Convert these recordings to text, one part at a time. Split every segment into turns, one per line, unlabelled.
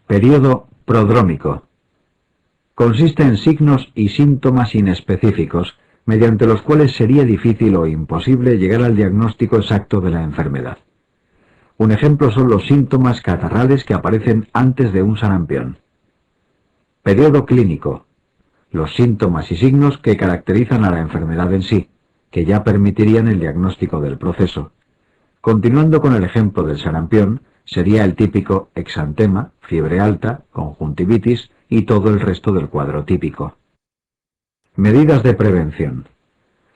Período prodrómico. Consiste en signos y síntomas inespecíficos, mediante los cuales sería difícil o imposible llegar al diagnóstico exacto de la enfermedad. Un ejemplo son los síntomas catarrales que aparecen antes de un sarampión. Período clínico. Los síntomas y signos que caracterizan a la enfermedad en sí, que ya permitirían el diagnóstico del proceso. Continuando con el ejemplo del sarampión, sería el típico exantema, fiebre alta, conjuntivitis y todo el resto del cuadro típico. Medidas de prevención.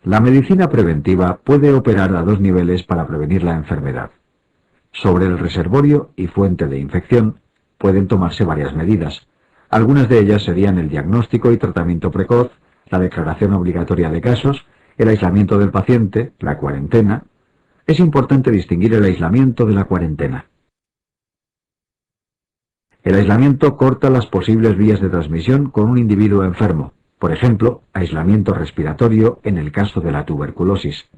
La medicina preventiva puede operar a dos niveles para prevenir la enfermedad. Sobre el reservorio y fuente de infección pueden tomarse varias medidas. Algunas de ellas serían el diagnóstico y tratamiento precoz, la declaración obligatoria de casos, el aislamiento del paciente, la cuarentena. Es importante distinguir el aislamiento de la cuarentena. El aislamiento corta las posibles vías de transmisión con un individuo enfermo, por ejemplo, aislamiento respiratorio en el caso de la tuberculosis.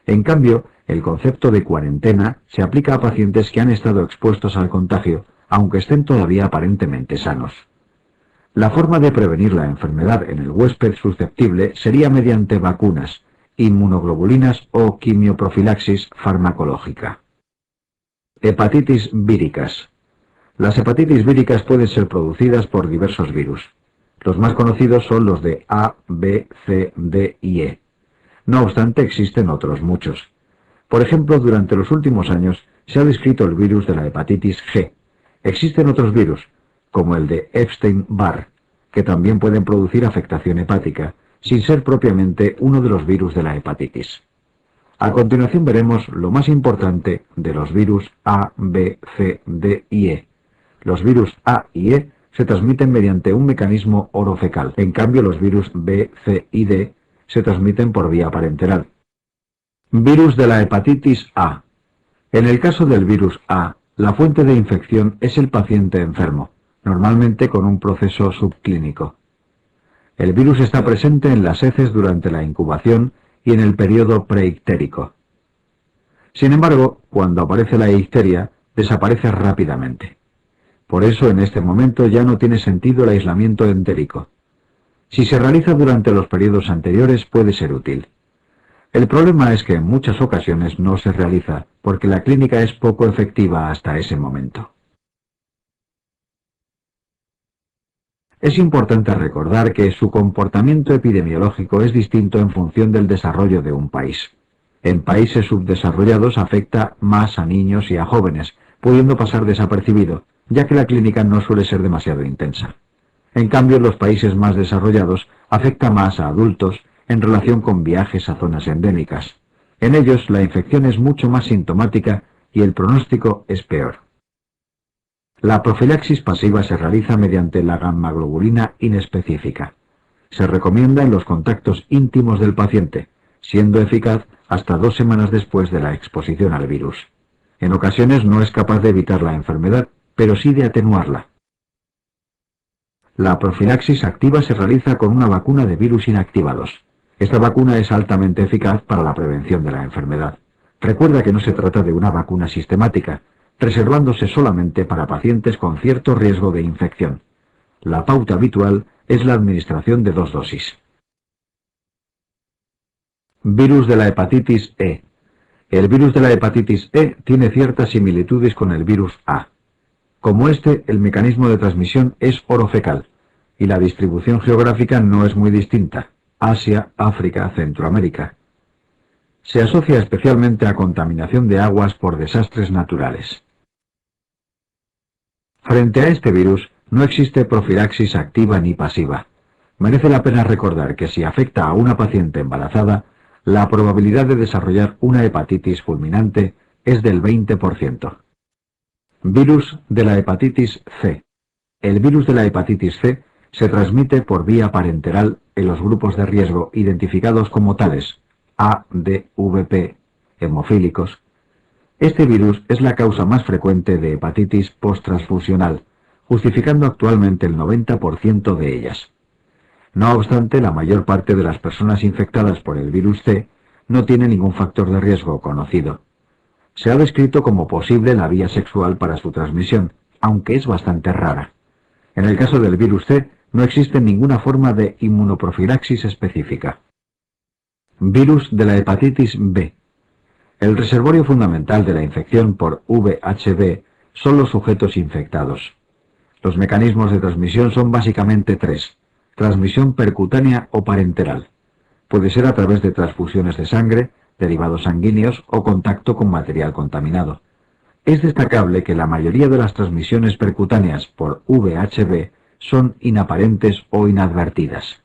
En cambio, el concepto de cuarentena se aplica a pacientes que han estado expuestos al contagio, aunque estén todavía aparentemente sanos. La forma de prevenir la enfermedad en el huésped susceptible sería mediante vacunas, inmunoglobulinas o quimioprofilaxis farmacológica. Hepatitis víricas. Las hepatitis víricas pueden ser producidas por diversos virus. Los más conocidos son los de A, B, C, D y E. No obstante, existen otros muchos. Por ejemplo, durante los últimos años se ha descrito el virus de la hepatitis G. Existen otros virus, como el de Epstein-Barr, que también pueden producir afectación hepática, sin ser propiamente uno de los virus de la hepatitis. A continuación veremos lo más importante de los virus A, B, C, D y E. Los virus A y E se transmiten mediante un mecanismo orofecal. En cambio, los virus B, C y D se transmiten por vía parenteral. Virus de la hepatitis A. En el caso del virus A, la fuente de infección es el paciente enfermo, normalmente con un proceso subclínico. El virus está presente en las heces durante la incubación y en el periodo preictérico. Sin embargo, cuando aparece la icteria, desaparece rápidamente. Por eso, en este momento ya no tiene sentido el aislamiento entérico. Si se realiza durante los periodos anteriores, puede ser útil. El problema es que en muchas ocasiones no se realiza, porque la clínica es poco efectiva hasta ese momento. Es importante recordar que su comportamiento epidemiológico es distinto en función del desarrollo de un país. En países subdesarrollados afecta más a niños y a jóvenes, pudiendo pasar desapercibido, ya que la clínica no suele ser demasiado intensa. En cambio, en los países más desarrollados afecta más a adultos en relación con viajes a zonas endémicas. En ellos, la infección es mucho más sintomática y el pronóstico es peor. La profilaxis pasiva se realiza mediante la gammaglobulina inespecífica. Se recomienda en los contactos íntimos del paciente, siendo eficaz hasta 2 semanas después de la exposición al virus. En ocasiones no es capaz de evitar la enfermedad, pero sí de atenuarla. La profilaxis activa se realiza con una vacuna de virus inactivados. Esta vacuna es altamente eficaz para la prevención de la enfermedad. Recuerda que no se trata de una vacuna sistemática, reservándose solamente para pacientes con cierto riesgo de infección. La pauta habitual es la administración de 2 dosis. Virus de la hepatitis E. El virus de la hepatitis E tiene ciertas similitudes con el virus A. Como este, el mecanismo de transmisión es orofecal, y la distribución geográfica no es muy distinta: Asia, África, Centroamérica. Se asocia especialmente a contaminación de aguas por desastres naturales. Frente a este virus, no existe profilaxis activa ni pasiva. Merece la pena recordar que si afecta a una paciente embarazada, la probabilidad de desarrollar una hepatitis fulminante es del 20%. Virus de la hepatitis C. El virus de la hepatitis C se transmite por vía parenteral en los grupos de riesgo identificados como tales: A, D, VP, hemofílicos. Este virus es la causa más frecuente de hepatitis posttransfusional, justificando actualmente el 90% de ellas. No obstante, la mayor parte de las personas infectadas por el virus C no tiene ningún factor de riesgo conocido. Se ha descrito como posible la vía sexual para su transmisión, aunque es bastante rara. En el caso del virus C, no existe ninguna forma de inmunoprofilaxis específica. Virus de la hepatitis B. El reservorio fundamental de la infección por VHB son los sujetos infectados. Los mecanismos de transmisión son básicamente tres: transmisión percutánea o parenteral. Puede ser a través de transfusiones de sangre, derivados sanguíneos o contacto con material contaminado. Es destacable que la mayoría de las transmisiones percutáneas por VHB son inaparentes o inadvertidas.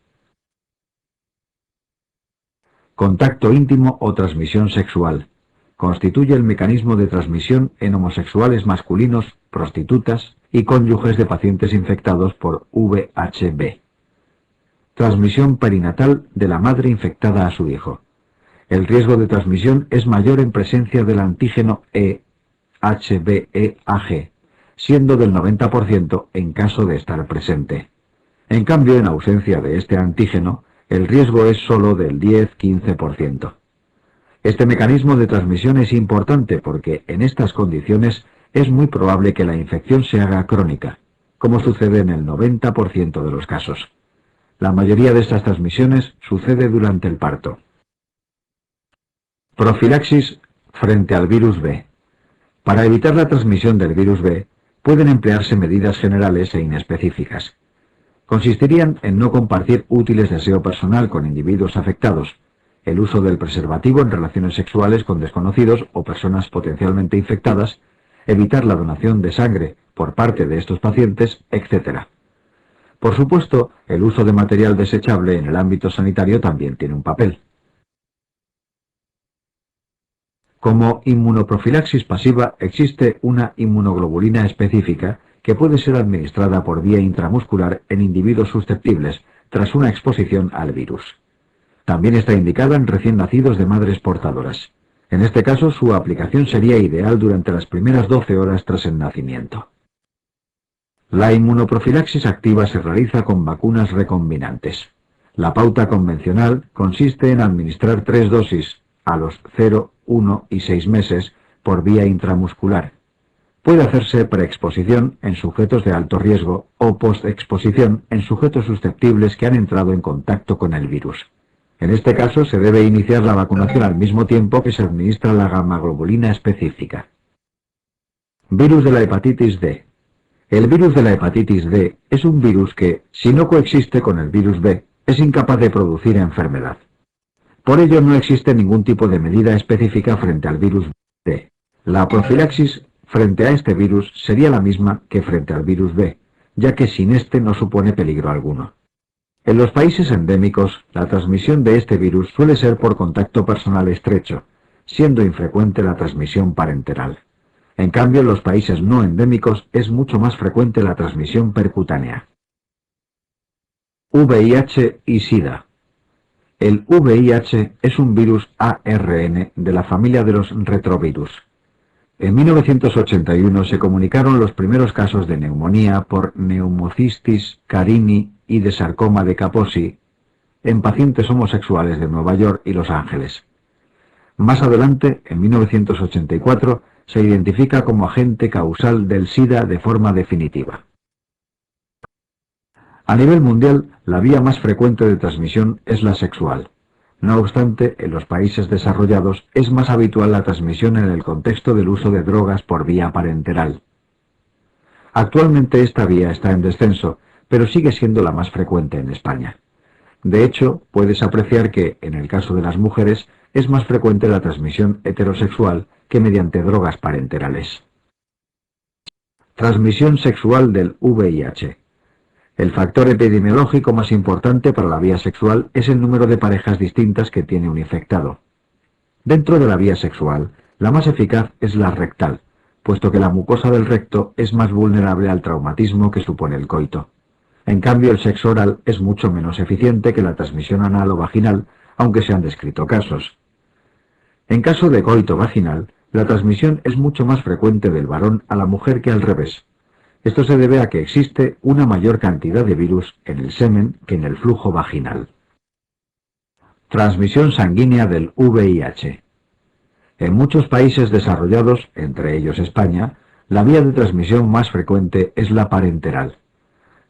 Contacto íntimo o transmisión sexual. Constituye el mecanismo de transmisión en homosexuales masculinos, prostitutas y cónyuges de pacientes infectados por VHB. Transmisión perinatal de la madre infectada a su hijo. El riesgo de transmisión es mayor en presencia del antígeno HBeAg, siendo del 90% en caso de estar presente. En cambio, en ausencia de este antígeno, el riesgo es solo del 10-15%. Este mecanismo de transmisión es importante porque en estas condiciones es muy probable que la infección se haga crónica, como sucede en el 90% de los casos. La mayoría de estas transmisiones sucede durante el parto. Profilaxis frente al virus B. Para evitar la transmisión del virus B, pueden emplearse medidas generales e inespecíficas. Consistirían en no compartir útiles de aseo personal con individuos afectados, el uso del preservativo en relaciones sexuales con desconocidos o personas potencialmente infectadas, evitar la donación de sangre por parte de estos pacientes, etc. Por supuesto, el uso de material desechable en el ámbito sanitario también tiene un papel. Como inmunoprofilaxis pasiva existe una inmunoglobulina específica que puede ser administrada por vía intramuscular en individuos susceptibles tras una exposición al virus. También está indicada en recién nacidos de madres portadoras. En este caso, su aplicación sería ideal durante las primeras 12 horas tras el nacimiento. La inmunoprofilaxis activa se realiza con vacunas recombinantes. La pauta convencional consiste en administrar 3 dosis a los 0, 1 y 6 meses por vía intramuscular. Puede hacerse preexposición en sujetos de alto riesgo o postexposición en sujetos susceptibles que han entrado en contacto con el virus. En este caso se debe iniciar la vacunación al mismo tiempo que se administra la gammaglobulina específica. Virus de la hepatitis D. El virus de la hepatitis D es un virus que, si no coexiste con el virus B, es incapaz de producir enfermedad. Por ello no existe ningún tipo de medida específica frente al virus D. La profilaxis frente a este virus sería la misma que frente al virus B, ya que sin este no supone peligro alguno. En los países endémicos, la transmisión de este virus suele ser por contacto personal estrecho, siendo infrecuente la transmisión parenteral. En cambio, en los países no endémicos es mucho más frecuente la transmisión percutánea. VIH y SIDA. El VIH es un virus ARN de la familia de los retrovirus. En 1981 se comunicaron los primeros casos de neumonía por Pneumocystis carini y de sarcoma de Kaposi en pacientes homosexuales de Nueva York y Los Ángeles. Más adelante, en 1984, se identifica como agente causal del SIDA de forma definitiva. A nivel mundial, la vía más frecuente de transmisión es la sexual. No obstante, en los países desarrollados es más habitual la transmisión en el contexto del uso de drogas por vía parenteral. Actualmente esta vía está en descenso, pero sigue siendo la más frecuente en España. De hecho, puedes apreciar que, en el caso de las mujeres, es más frecuente la transmisión heterosexual que mediante drogas parenterales. Transmisión sexual del VIH. El factor epidemiológico más importante para la vía sexual es el número de parejas distintas que tiene un infectado. Dentro de la vía sexual, la más eficaz es la rectal, puesto que la mucosa del recto es más vulnerable al traumatismo que supone el coito. En cambio, el sexo oral es mucho menos eficiente que la transmisión anal o vaginal, aunque se han descrito casos. En caso de coito vaginal, la transmisión es mucho más frecuente del varón a la mujer que al revés. Esto se debe a que existe una mayor cantidad de virus en el semen que en el flujo vaginal. Transmisión sanguínea del VIH. En muchos países desarrollados, entre ellos España, La vía de transmisión más frecuente es la parenteral.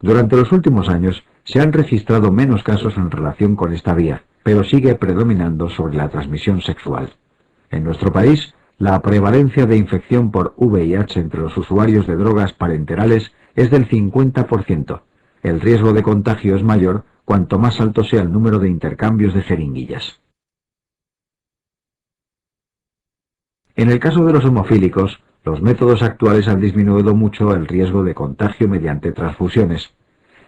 Durante los últimos años se han registrado menos casos en relación con esta vía, pero sigue predominando sobre la transmisión sexual. En nuestro país, la prevalencia de infección por VIH entre los usuarios de drogas parenterales es del 50%. El riesgo de contagio es mayor cuanto más alto sea el número de intercambios de jeringuillas. En el caso de los hemofílicos, los métodos actuales han disminuido mucho el riesgo de contagio mediante transfusiones.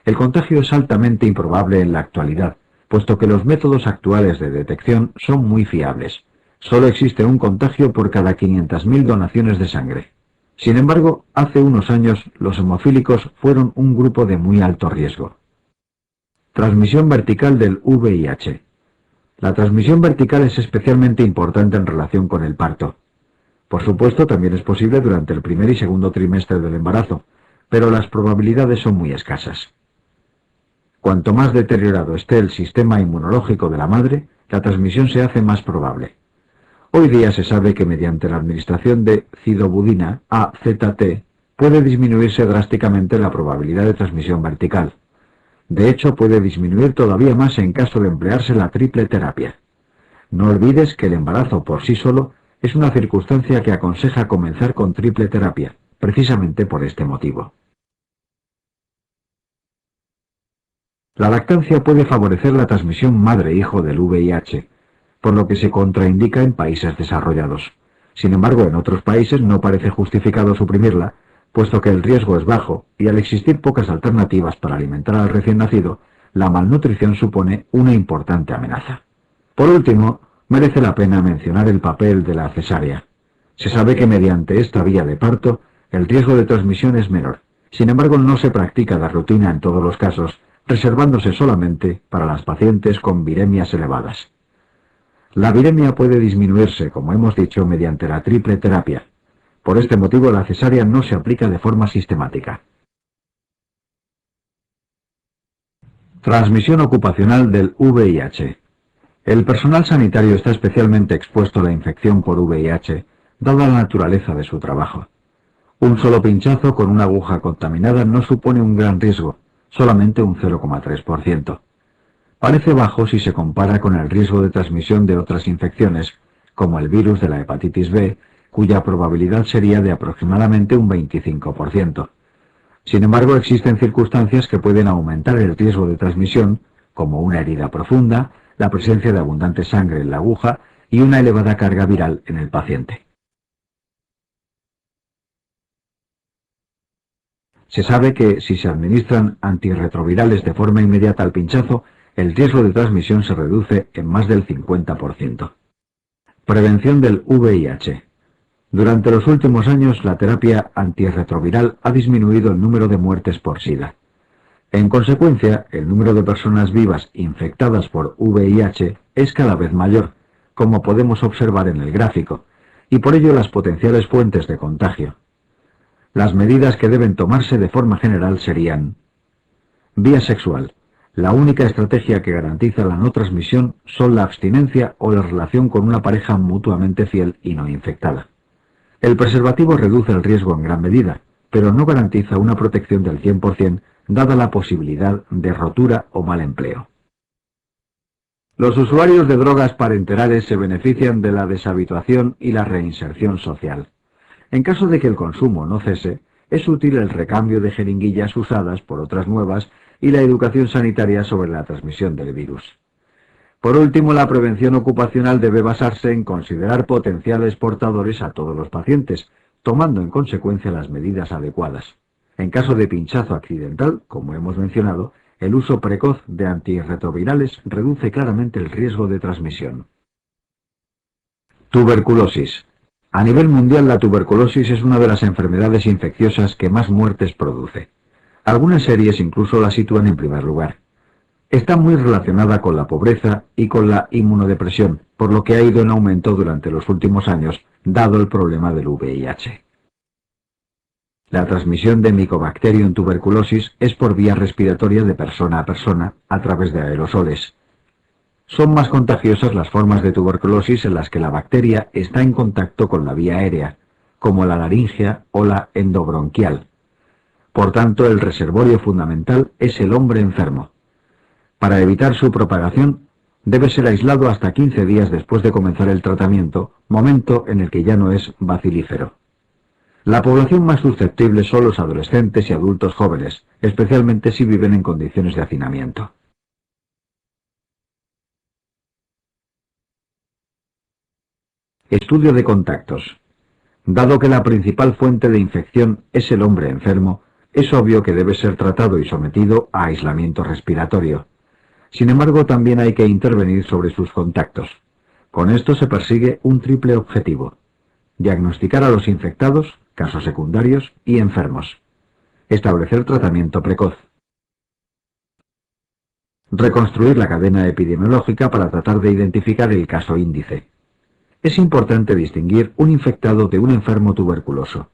El contagio es altamente improbable en la actualidad, puesto que los métodos actuales de detección son muy fiables. Solo existe un contagio por cada 500.000 donaciones de sangre. Sin embargo, hace unos años los hemofílicos fueron un grupo de muy alto riesgo. Transmisión vertical del VIH. La transmisión vertical es especialmente importante en relación con el parto. Por supuesto, también es posible durante el primer y segundo trimestre del embarazo, pero las probabilidades son muy escasas. Cuanto más deteriorado esté el sistema inmunológico de la madre, la transmisión se hace más probable. Hoy día se sabe que mediante la administración de cidobudina, AZT, puede disminuirse drásticamente la probabilidad de transmisión vertical. De hecho, puede disminuir todavía más en caso de emplearse la triple terapia. No olvides que el embarazo por sí solo es una circunstancia que aconseja comenzar con triple terapia, precisamente por este motivo. La lactancia puede favorecer la transmisión madre-hijo del VIH, por lo que se contraindica en países desarrollados. Sin embargo, en otros países no parece justificado suprimirla, puesto que el riesgo es bajo y al existir pocas alternativas para alimentar al recién nacido, la malnutrición supone una importante amenaza. Por último, merece la pena mencionar el papel de la cesárea. Se sabe que mediante esta vía de parto, el riesgo de transmisión es menor. Sin embargo, no se practica de rutina en todos los casos, reservándose solamente para las pacientes con viremias elevadas. La viremia puede disminuirse, como hemos dicho, mediante la triple terapia. Por este motivo, la cesárea no se aplica de forma sistemática. Transmisión ocupacional del VIH. El personal sanitario está especialmente expuesto a la infección por VIH, dada la naturaleza de su trabajo. Un solo pinchazo con una aguja contaminada no supone un gran riesgo, solamente un 0,3%. Parece bajo si se compara con el riesgo de transmisión de otras infecciones, como el virus de la hepatitis B, cuya probabilidad sería de aproximadamente un 25%. Sin embargo, existen circunstancias que pueden aumentar el riesgo de transmisión, como una herida profunda, la presencia de abundante sangre en la aguja y una elevada carga viral en el paciente. Se sabe que si se administran antirretrovirales de forma inmediata al pinchazo, el riesgo de transmisión se reduce en más del 50%. Prevención del VIH. Durante los últimos años, la terapia antirretroviral ha disminuido el número de muertes por SIDA. En consecuencia, el número de personas vivas infectadas por VIH es cada vez mayor, como podemos observar en el gráfico, y por ello las potenciales fuentes de contagio. Las medidas que deben tomarse de forma general serían: vía sexual. La única estrategia que garantiza la no transmisión son la abstinencia o la relación con una pareja mutuamente fiel y no infectada. El preservativo reduce el riesgo en gran medida, pero no garantiza una protección del 100%, dada la posibilidad de rotura o mal empleo. Los usuarios de drogas parenterales se benefician de la deshabituación y la reinserción social. En caso de que el consumo no cese, es útil el recambio de jeringuillas usadas por otras nuevas y la educación sanitaria sobre la transmisión del virus. Por último, la prevención ocupacional debe basarse en considerar potenciales portadores a todos los pacientes, tomando en consecuencia las medidas adecuadas. En caso de pinchazo accidental, como hemos mencionado, el uso precoz de antirretrovirales reduce claramente el riesgo de transmisión. Tuberculosis. A nivel mundial, la tuberculosis es una de las enfermedades infecciosas que más muertes produce. Algunas series incluso la sitúan en primer lugar. Está muy relacionada con la pobreza y con la inmunodepresión, por lo que ha ido en aumento durante los últimos años, dado el problema del VIH. La transmisión de Mycobacterium tuberculosis es por vía respiratoria de persona a persona a través de aerosoles. Son más contagiosas las formas de tuberculosis en las que la bacteria está en contacto con la vía aérea, como la laringea o la endobronquial. Por tanto, el reservorio fundamental es el hombre enfermo. Para evitar su propagación, debe ser aislado hasta 15 días después de comenzar el tratamiento, momento en el que ya no es bacilífero. La población más susceptible son los adolescentes y adultos jóvenes, especialmente si viven en condiciones de hacinamiento. Estudio de contactos. Dado que la principal fuente de infección es el hombre enfermo, es obvio que debe ser tratado y sometido a aislamiento respiratorio. Sin embargo, también hay que intervenir sobre sus contactos. Con esto se persigue un triple objetivo: diagnosticar a los infectados, casos secundarios y enfermos. Establecer tratamiento precoz. Reconstruir la cadena epidemiológica para tratar de identificar el caso índice. Es importante distinguir un infectado de un enfermo tuberculoso.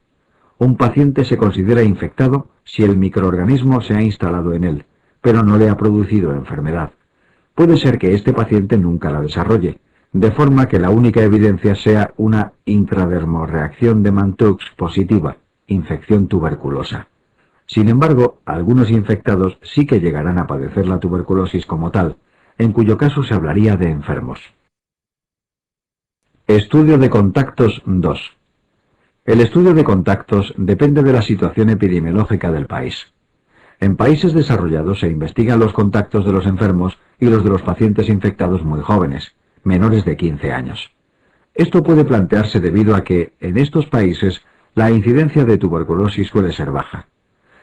Un paciente se considera infectado si el microorganismo se ha instalado en él, pero no le ha producido enfermedad. Puede ser que este paciente nunca la desarrolle, de forma que la única evidencia sea una intradermorreacción de Mantoux positiva, infección tuberculosa. Sin embargo, algunos infectados sí que llegarán a padecer la tuberculosis como tal, en cuyo caso se hablaría de enfermos. Estudio de contactos 2. El estudio de contactos depende de la situación epidemiológica del país. En países desarrollados se investigan los contactos de los enfermos y los de los pacientes infectados muy jóvenes, menores de 15 años. Esto puede plantearse debido a que, en estos países, la incidencia de tuberculosis suele ser baja.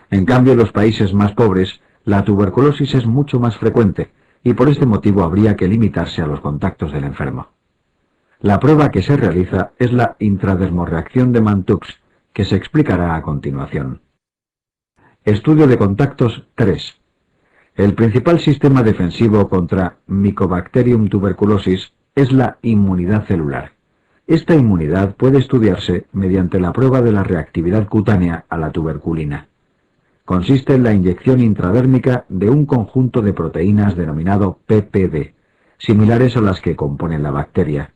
En cambio, en los países más pobres, la tuberculosis es mucho más frecuente y por este motivo habría que limitarse a los contactos del enfermo. La prueba que se realiza es la intradermorreacción de Mantoux, que se explicará a continuación. Estudio de contactos 3. El principal sistema defensivo contra Mycobacterium tuberculosis es la inmunidad celular. Esta inmunidad puede estudiarse mediante la prueba de la reactividad cutánea a la tuberculina. Consiste en la inyección intradérmica de un conjunto de proteínas denominado PPD, similares a las que componen la bacteria.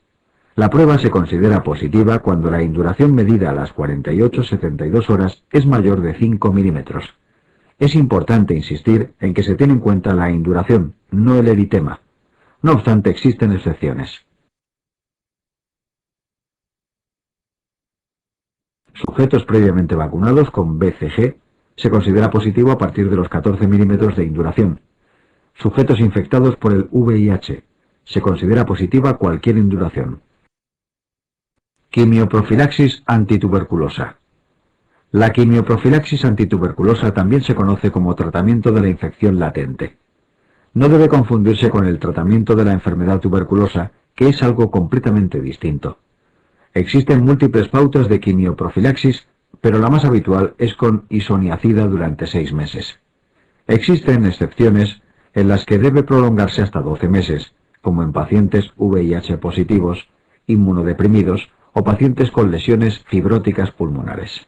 La prueba se considera positiva cuando la induración medida a las 48-72 horas es mayor de 5 milímetros. Es importante insistir en que se tiene en cuenta la induración, no el eritema. No obstante, existen excepciones. Sujetos previamente vacunados con BCG se considera positivo a partir de los 14 milímetros de induración. Sujetos infectados por el VIH se considera positiva cualquier induración. Quimioprofilaxis antituberculosa. La quimioprofilaxis antituberculosa también se conoce como tratamiento de la infección latente. No debe confundirse con el tratamiento de la enfermedad tuberculosa, que es algo completamente distinto. Existen múltiples pautas de quimioprofilaxis, pero la más habitual es con isoniazida durante 6 meses. Existen excepciones en las que debe prolongarse hasta 12 meses, como en pacientes VIH positivos, inmunodeprimidos o pacientes con lesiones fibróticas pulmonares.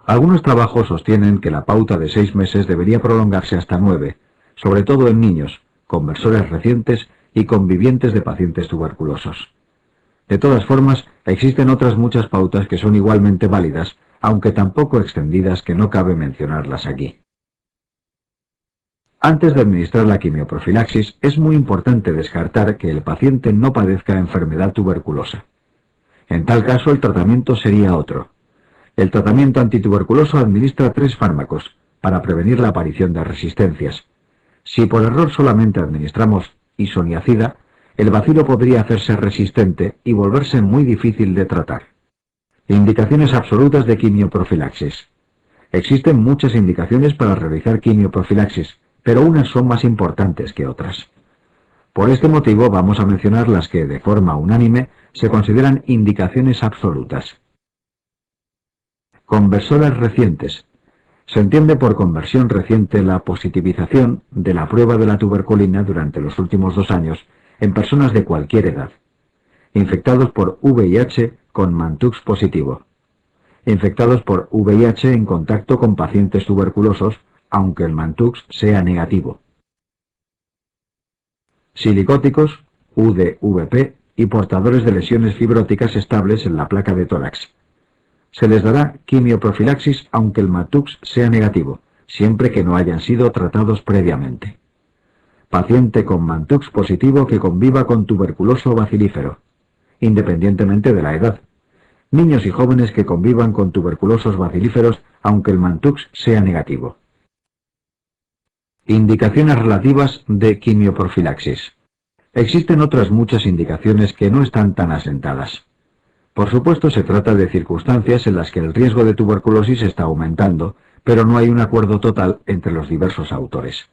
Algunos trabajos sostienen que la pauta de 6 meses debería prolongarse hasta 9, sobre todo en niños, conversores recientes y convivientes de pacientes tuberculosos. De todas formas, existen otras muchas pautas que son igualmente válidas, aunque tan poco extendidas que no cabe mencionarlas aquí. Antes de administrar la quimioprofilaxis, es muy importante descartar que el paciente no padezca enfermedad tuberculosa. En tal caso, el tratamiento sería otro. El tratamiento antituberculoso administra 3 fármacos para prevenir la aparición de resistencias. Si por error solamente administramos isoniazida, el bacilo podría hacerse resistente y volverse muy difícil de tratar. Indicaciones absolutas de quimioprofilaxis. Existen muchas indicaciones para realizar quimioprofilaxis, pero unas son más importantes que otras. Por este motivo vamos a mencionar las que, de forma unánime, se consideran indicaciones absolutas. Conversores recientes. Se entiende por conversión reciente la positivización de la prueba de la tuberculina durante los últimos 2 años en personas de cualquier edad. Infectados por VIH con Mantoux positivo. Infectados por VIH en contacto con pacientes tuberculosos, aunque el Mantoux sea negativo. Silicóticos, UDVP, y portadores de lesiones fibróticas estables en la placa de tórax. Se les dará quimioprofilaxis aunque el Matux sea negativo, siempre que no hayan sido tratados previamente. Paciente con Matux positivo que conviva con tuberculoso bacilífero, independientemente de la edad. Niños y jóvenes que convivan con tuberculosos bacilíferos aunque el Matux sea negativo. Indicaciones relativas de quimioprofilaxis. Existen otras muchas indicaciones que no están tan asentadas. Por supuesto, se trata de circunstancias en las que el riesgo de tuberculosis está aumentando, pero no hay un acuerdo total entre los diversos autores.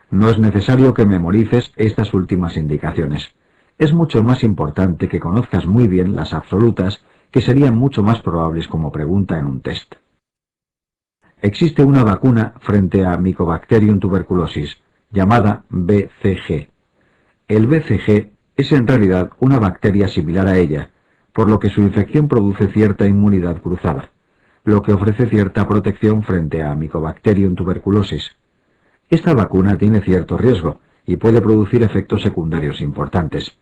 No es necesario que memorices estas últimas indicaciones. Es mucho más importante que conozcas muy bien las absolutas, que serían mucho más probables como pregunta en un test. Existe una vacuna frente a Mycobacterium tuberculosis, llamada BCG. El BCG es en realidad una bacteria similar a ella, por lo que su infección produce cierta inmunidad cruzada, lo que ofrece cierta protección frente a Mycobacterium tuberculosis. Esta vacuna tiene cierto riesgo y puede producir efectos secundarios importantes.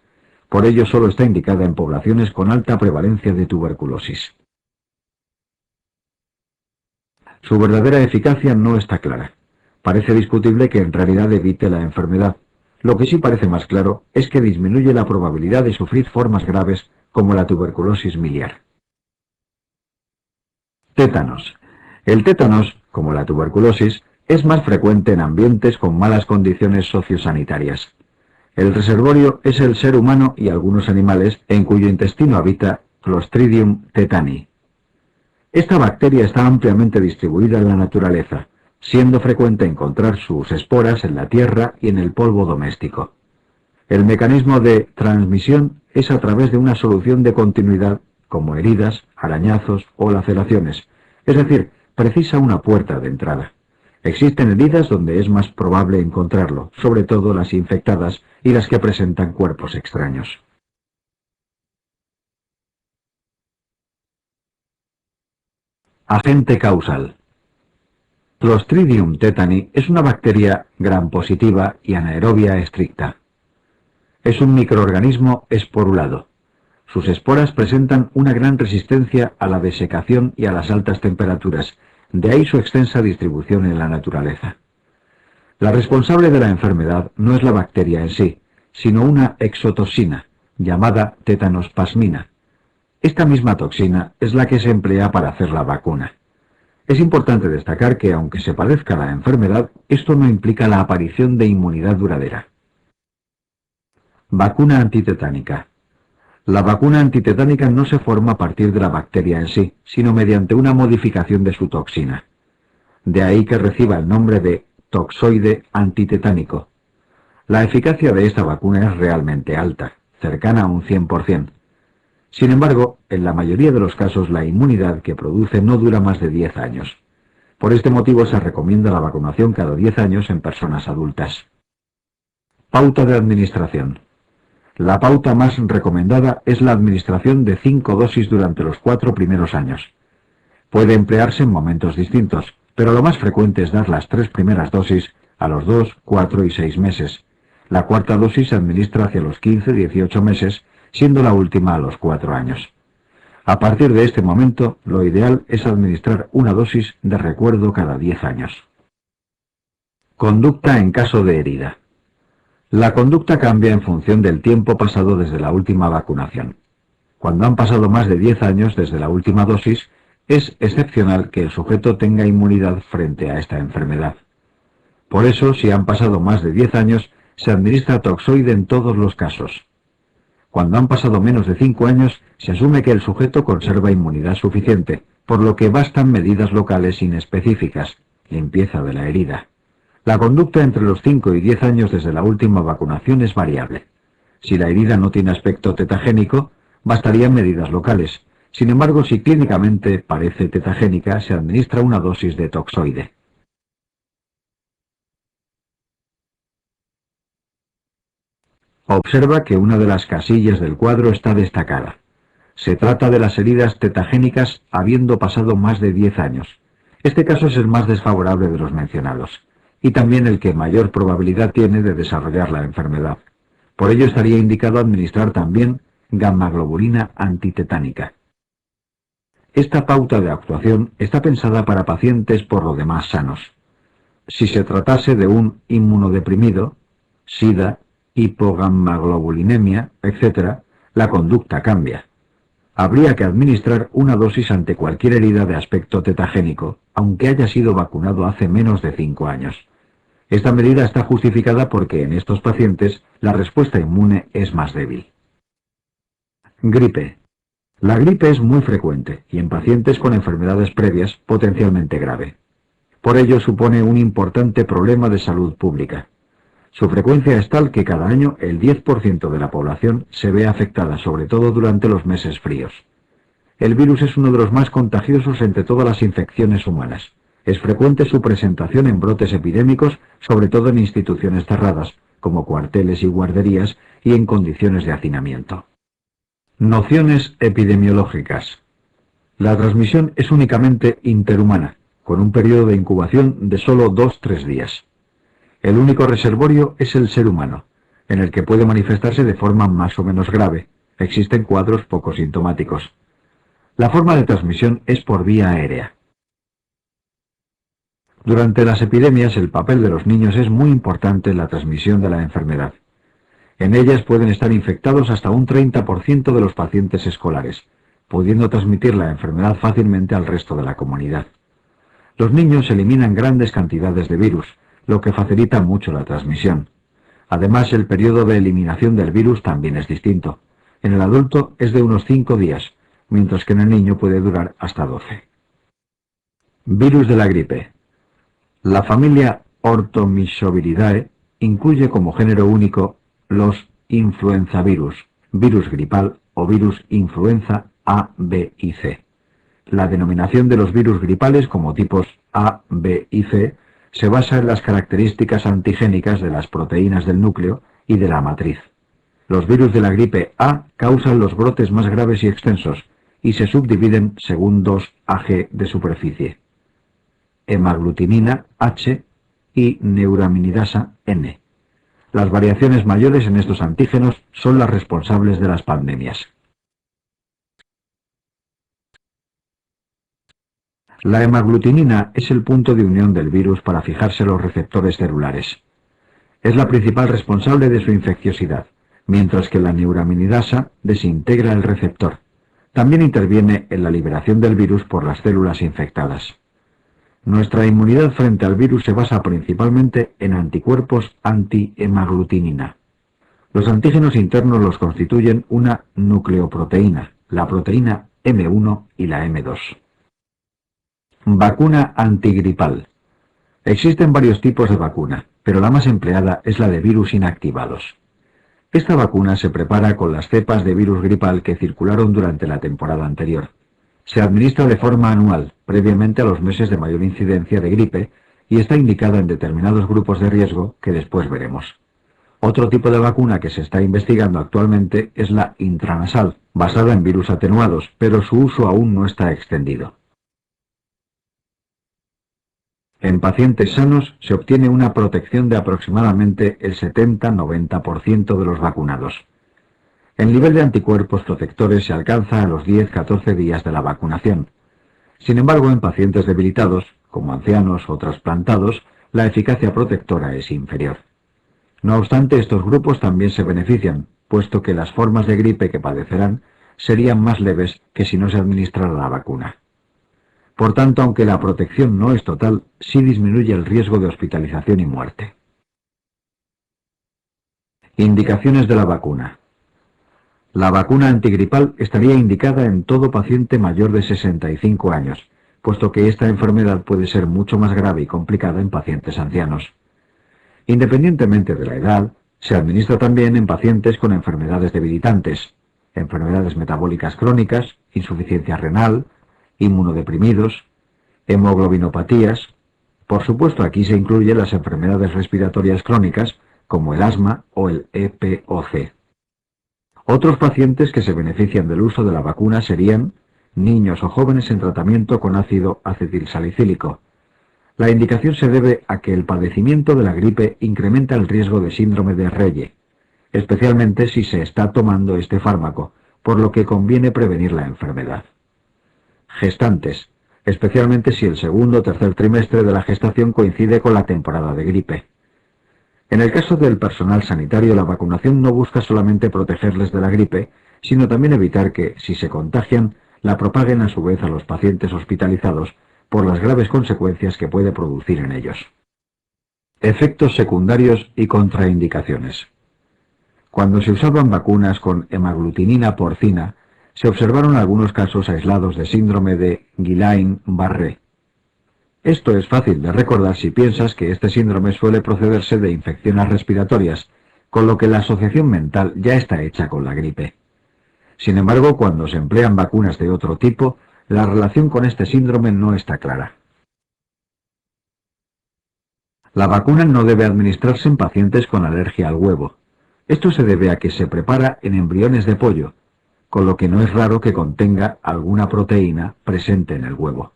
Por ello solo está indicada en poblaciones con alta prevalencia de tuberculosis. Su verdadera eficacia no está clara. Parece discutible que en realidad evite la enfermedad. Lo que sí parece más claro es que disminuye la probabilidad de sufrir formas graves como la tuberculosis miliar. Tétanos. El tétanos, como la tuberculosis, es más frecuente en ambientes con malas condiciones sociosanitarias. El reservorio es el ser humano y algunos animales en cuyo intestino habita Clostridium tetani. Esta bacteria está ampliamente distribuida en la naturaleza, siendo frecuente encontrar sus esporas en la tierra y en el polvo doméstico. El mecanismo de transmisión es a través de una solución de continuidad, como heridas, arañazos o laceraciones, es decir, precisa una puerta de entrada. Existen heridas donde es más probable encontrarlo, sobre todo las infectadas y las que presentan cuerpos extraños. Agente causal. Clostridium tetani es una bacteria gram-positiva y anaerobia estricta. Es un microorganismo esporulado. Sus esporas presentan una gran resistencia a la desecación y a las altas temperaturas, de ahí su extensa distribución en la naturaleza. La responsable de la enfermedad no es la bacteria en sí, sino una exotoxina, llamada tetanospasmina. Esta misma toxina es la que se emplea para hacer la vacuna. Es importante destacar que, aunque se padezca la enfermedad, esto no implica la aparición de inmunidad duradera. Vacuna antitetánica. La vacuna antitetánica no se forma a partir de la bacteria en sí, sino mediante una modificación de su toxina. De ahí que reciba el nombre de toxoide antitetánico. La eficacia de esta vacuna es realmente alta, cercana a un 100%. Sin embargo, en la mayoría de los casos la inmunidad que produce no dura más de 10 años. Por este motivo se recomienda la vacunación cada 10 años en personas adultas. Pauta de administración. La pauta más recomendada es la administración de 5 dosis durante los 4 primeros años. Puede emplearse en momentos distintos, pero lo más frecuente es dar las 3 primeras dosis a los 2, 4 y 6 meses. La cuarta dosis se administra hacia los 15-18 meses, siendo la última a los 4 años. A partir de este momento, lo ideal es administrar una dosis de recuerdo cada 10 años. Conducta en caso de herida. La conducta cambia en función del tiempo pasado desde la última vacunación. Cuando han pasado más de 10 años desde la última dosis, es excepcional que el sujeto tenga inmunidad frente a esta enfermedad. Por eso, si han pasado más de 10 años, se administra toxoide en todos los casos. Cuando han pasado menos de 5 años, se asume que el sujeto conserva inmunidad suficiente, por lo que bastan medidas locales inespecíficas, limpieza de la herida. La conducta entre los 5 y 10 años desde la última vacunación es variable. Si la herida no tiene aspecto tetagénico, bastarían medidas locales. Sin embargo, si clínicamente parece tetagénica, se administra una dosis de toxoide. Observa que una de las casillas del cuadro está destacada. Se trata de las heridas tetagénicas habiendo pasado más de 10 años. Este caso es el más desfavorable de los mencionados, y también el que mayor probabilidad tiene de desarrollar la enfermedad. Por ello estaría indicado administrar también gamma-globulina antitetánica. Esta pauta de actuación está pensada para pacientes por lo demás sanos. Si se tratase de un inmunodeprimido, SIDA, hipogammaglobulinemia, etc., la conducta cambia. Habría que administrar una dosis ante cualquier herida de aspecto tetagénico, aunque haya sido vacunado hace menos de 5 años. Esta medida está justificada porque en estos pacientes la respuesta inmune es más débil. Gripe. La gripe es muy frecuente y en pacientes con enfermedades previas potencialmente grave. Por ello supone un importante problema de salud pública. Su frecuencia es tal que cada año el 10% de la población se ve afectada, sobre todo durante los meses fríos. El virus es uno de los más contagiosos entre todas las infecciones humanas. Es frecuente su presentación en brotes epidémicos, sobre todo en instituciones cerradas, como cuarteles y guarderías, y en condiciones de hacinamiento. Nociones epidemiológicas. La transmisión es únicamente interhumana, con un periodo de incubación de solo 2-3 días. El único reservorio es el ser humano, en el que puede manifestarse de forma más o menos grave. Existen cuadros poco sintomáticos. La forma de transmisión es por vía aérea. Durante las epidemias, el papel de los niños es muy importante en la transmisión de la enfermedad. En ellas pueden estar infectados hasta un 30% de los pacientes escolares, pudiendo transmitir la enfermedad fácilmente al resto de la comunidad. Los niños eliminan grandes cantidades de virus, lo que facilita mucho la transmisión. Además, el periodo de eliminación del virus también es distinto. En el adulto es de unos 5 días, mientras que en el niño puede durar hasta 12. Virus de la gripe. La familia Orthomyxoviridae incluye como género único los influenzavirus, virus gripal o virus influenza A, B y C. La denominación de los virus gripales como tipos A, B y C se basa en las características antigénicas de las proteínas del núcleo y de la matriz. Los virus de la gripe A causan los brotes más graves y extensos y se subdividen según dos AG de superficie: hemaglutinina H y neuraminidasa N. Las variaciones mayores en estos antígenos son las responsables de las pandemias. La hemaglutinina es el punto de unión del virus para fijarse los receptores celulares. Es la principal responsable de su infecciosidad, mientras que la neuraminidasa desintegra el receptor. También interviene en la liberación del virus por las células infectadas. Nuestra inmunidad frente al virus se basa principalmente en anticuerpos anti-hemaglutinina. Los antígenos internos los constituyen una nucleoproteína, la proteína M1 y la M2. Vacuna antigripal. Existen varios tipos de vacuna, pero la más empleada es la de virus inactivados. Esta vacuna se prepara con las cepas de virus gripal que circularon durante la temporada anterior. Se administra de forma anual, previamente a los meses de mayor incidencia de gripe, y está indicada en determinados grupos de riesgo que después veremos. Otro tipo de vacuna que se está investigando actualmente es la intranasal, basada en virus atenuados, pero su uso aún no está extendido. En pacientes sanos se obtiene una protección de aproximadamente el 70-90% de los vacunados. El nivel de anticuerpos protectores se alcanza a los 10-14 días de la vacunación. Sin embargo, en pacientes debilitados, como ancianos o trasplantados, la eficacia protectora es inferior. No obstante, estos grupos también se benefician, puesto que las formas de gripe que padecerán serían más leves que si no se administrara la vacuna. Por tanto, aunque la protección no es total, sí disminuye el riesgo de hospitalización y muerte. Indicaciones de la vacuna. La vacuna antigripal estaría indicada en todo paciente mayor de 65 años, puesto que esta enfermedad puede ser mucho más grave y complicada en pacientes ancianos. Independientemente de la edad, se administra también en pacientes con enfermedades debilitantes, enfermedades metabólicas crónicas, insuficiencia renal, inmunodeprimidos, hemoglobinopatías. Por supuesto, aquí se incluyen las enfermedades respiratorias crónicas, como el asma o el EPOC. Otros pacientes que se benefician del uso de la vacuna serían niños o jóvenes en tratamiento con ácido acetilsalicílico. La indicación se debe a que el padecimiento de la gripe incrementa el riesgo de síndrome de Reye, especialmente si se está tomando este fármaco, por lo que conviene prevenir la enfermedad. Gestantes, especialmente si el segundo o tercer trimestre de la gestación coincide con la temporada de gripe. En el caso del personal sanitario, la vacunación no busca solamente protegerles de la gripe, sino también evitar que, si se contagian, la propaguen a su vez a los pacientes hospitalizados por las graves consecuencias que puede producir en ellos. Efectos secundarios y contraindicaciones. Cuando se usaban vacunas con hemaglutinina porcina, se observaron algunos casos aislados de síndrome de Guillain-Barré. Esto es fácil de recordar si piensas que este síndrome suele procederse de infecciones respiratorias, con lo que la asociación mental ya está hecha con la gripe. Sin embargo, cuando se emplean vacunas de otro tipo, la relación con este síndrome no está clara. La vacuna no debe administrarse en pacientes con alergia al huevo. Esto se debe a que se prepara en embriones de pollo, con lo que no es raro que contenga alguna proteína presente en el huevo.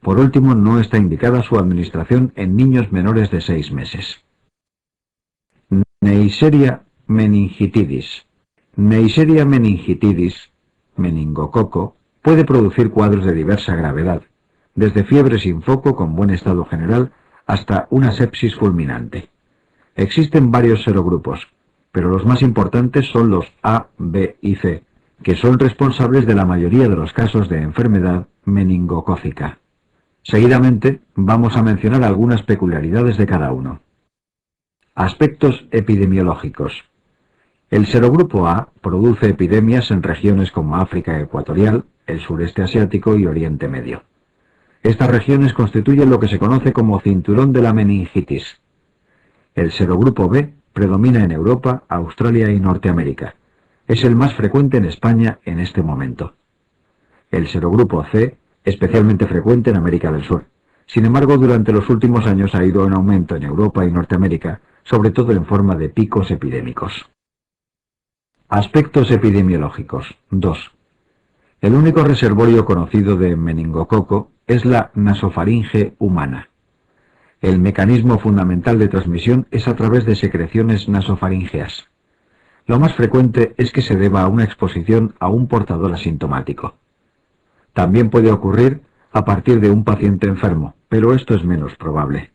Por último, no está indicada su administración en niños menores de 6 meses. Neisseria meningitidis. Neisseria meningitidis, meningococo, puede producir cuadros de diversa gravedad, desde fiebre sin foco con buen estado general hasta una sepsis fulminante. Existen varios serogrupos, pero los más importantes son los A, B y C, que son responsables de la mayoría de los casos de enfermedad meningocócica. Seguidamente, vamos a mencionar algunas peculiaridades de cada uno. Aspectos epidemiológicos. El serogrupo A produce epidemias en regiones como África ecuatorial, el sureste asiático y Oriente Medio. Estas regiones constituyen lo que se conoce como cinturón de la meningitis. El serogrupo B predomina en Europa, Australia y Norteamérica. Es el más frecuente en España en este momento. El serogrupo C, especialmente frecuente en América del Sur. Sin embargo, durante los últimos años ha ido en aumento en Europa y Norteamérica, sobre todo en forma de picos epidémicos. Aspectos epidemiológicos. 2. El único reservorio conocido de meningococo es la nasofaringe humana. El mecanismo fundamental de transmisión es a través de secreciones nasofaringeas. Lo más frecuente es que se deba a una exposición a un portador asintomático. También puede ocurrir a partir de un paciente enfermo, pero esto es menos probable.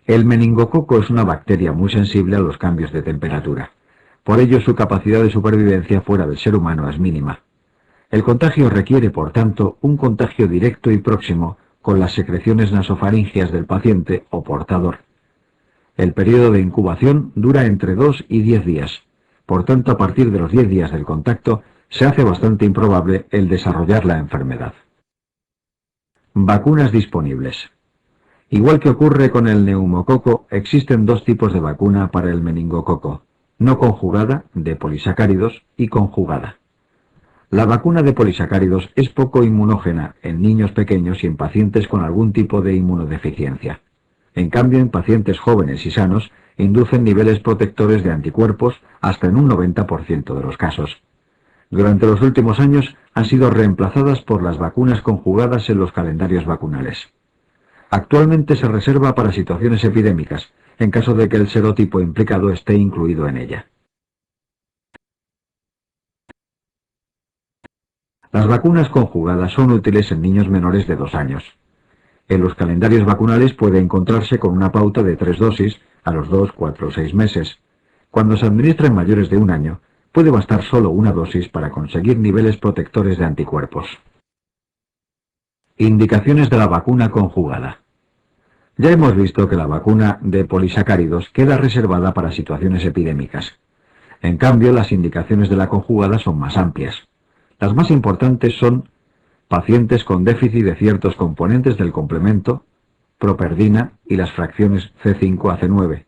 El meningococo es una bacteria muy sensible a los cambios de temperatura. Por ello, su capacidad de supervivencia fuera del ser humano es mínima. El contagio requiere, por tanto, un contagio directo y próximo con las secreciones nasofaringeas del paciente o portador. El periodo de incubación dura entre 2 y 10 días. Por tanto, a partir de los 10 días del contacto, se hace bastante improbable el desarrollar la enfermedad. Vacunas disponibles. Igual que ocurre con el neumococo, existen dos tipos de vacuna para el meningococo: no conjugada, de polisacáridos, y conjugada. La vacuna de polisacáridos es poco inmunógena en niños pequeños y en pacientes con algún tipo de inmunodeficiencia. En cambio, en pacientes jóvenes y sanos, inducen niveles protectores de anticuerpos hasta en un 90% de los casos. Durante los últimos años han sido reemplazadas por las vacunas conjugadas en los calendarios vacunales. Actualmente se reserva para situaciones epidémicas, en caso de que el serotipo implicado esté incluido en ella. Las vacunas conjugadas son útiles en niños menores de 2 años. En los calendarios vacunales puede encontrarse con una pauta de 3 dosis a los 2, 4 o 6 meses. Cuando se administra en mayores de 1 año, puede bastar solo una dosis para conseguir niveles protectores de anticuerpos. Indicaciones de la vacuna conjugada. Ya hemos visto que la vacuna de polisacáridos queda reservada para situaciones epidémicas. En cambio, las indicaciones de la conjugada son más amplias. Las más importantes son pacientes con déficit de ciertos componentes del complemento, properdina y las fracciones C5 a C9.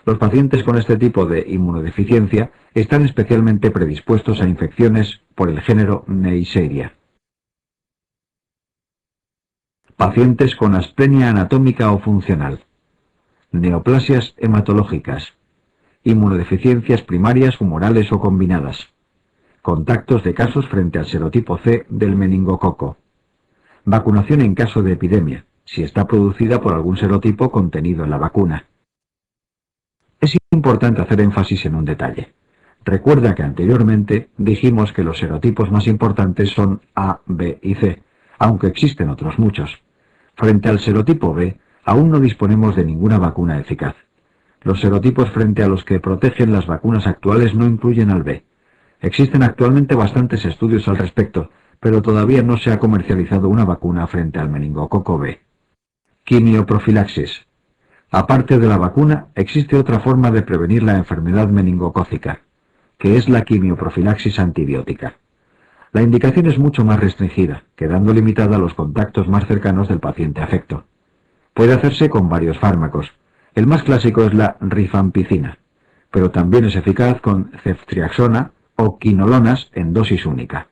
Los pacientes con este tipo de inmunodeficiencia están especialmente predispuestos a infecciones por el género Neisseria. Pacientes con asplenia anatómica o funcional, neoplasias hematológicas, inmunodeficiencias primarias, humorales o combinadas, contactos de casos frente al serotipo C del meningococo, vacunación en caso de epidemia, si está producida por algún serotipo contenido en la vacuna. Es importante hacer énfasis en un detalle. Recuerda que anteriormente dijimos que los serotipos más importantes son A, B y C, aunque existen otros muchos. Frente al serotipo B, aún no disponemos de ninguna vacuna eficaz. Los serotipos frente a los que protegen las vacunas actuales no incluyen al B. Existen actualmente bastantes estudios al respecto, pero todavía no se ha comercializado una vacuna frente al meningococo B. Quimioprofilaxis. Aparte de la vacuna, existe otra forma de prevenir la enfermedad meningocócica, que es la quimioprofilaxis antibiótica. La indicación es mucho más restringida, quedando limitada a los contactos más cercanos del paciente afecto. Puede hacerse con varios fármacos. El más clásico es la rifampicina, pero también es eficaz con ceftriaxona o quinolonas en dosis única.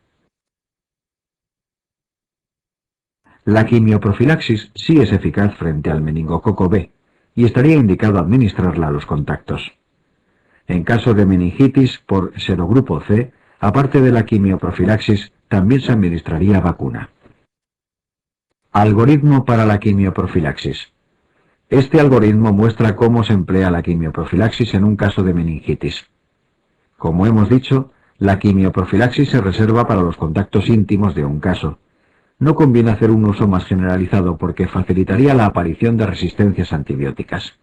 La quimioprofilaxis sí es eficaz frente al meningococo B y estaría indicado administrarla a los contactos. En caso de meningitis por serogrupo C, aparte de la quimioprofilaxis, también se administraría vacuna. Algoritmo para la quimioprofilaxis. Este algoritmo muestra cómo se emplea la quimioprofilaxis en un caso de meningitis. Como hemos dicho, la quimioprofilaxis se reserva para los contactos íntimos de un caso. No conviene hacer un uso más generalizado porque facilitaría la aparición de resistencias antibióticas.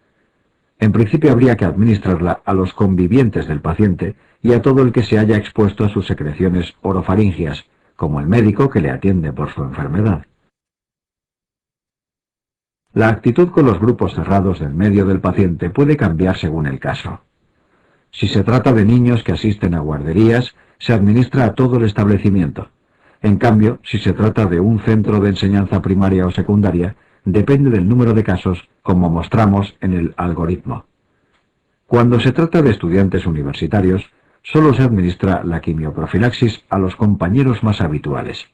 En principio habría que administrarla a los convivientes del paciente y a todo el que se haya expuesto a sus secreciones orofaringias, como el médico que le atiende por su enfermedad. La actitud con los grupos cerrados del medio del paciente puede cambiar según el caso. Si se trata de niños que asisten a guarderías, se administra a todo el establecimiento. En cambio, si se trata de un centro de enseñanza primaria o secundaria, depende del número de casos, como mostramos en el algoritmo. Cuando se trata de estudiantes universitarios, solo se administra la quimioprofilaxis a los compañeros más habituales.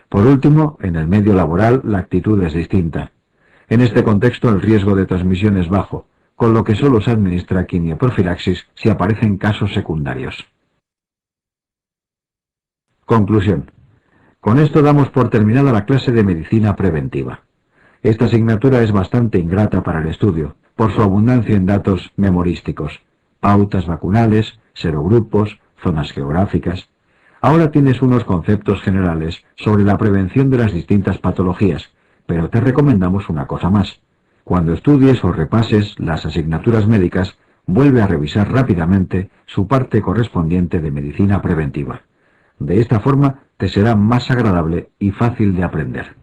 Por último, en el medio laboral la actitud es distinta. En este contexto el riesgo de transmisión es bajo, con lo que solo se administra quimioprofilaxis si aparecen casos secundarios. Conclusión. Con esto damos por terminada la clase de medicina preventiva. Esta asignatura es bastante ingrata para el estudio, por su abundancia en datos memorísticos, pautas vacunales, serogrupos, zonas geográficas. Ahora tienes unos conceptos generales sobre la prevención de las distintas patologías, pero te recomendamos una cosa más. Cuando estudies o repases las asignaturas médicas, vuelve a revisar rápidamente su parte correspondiente de medicina preventiva. De esta forma te será más agradable y fácil de aprender.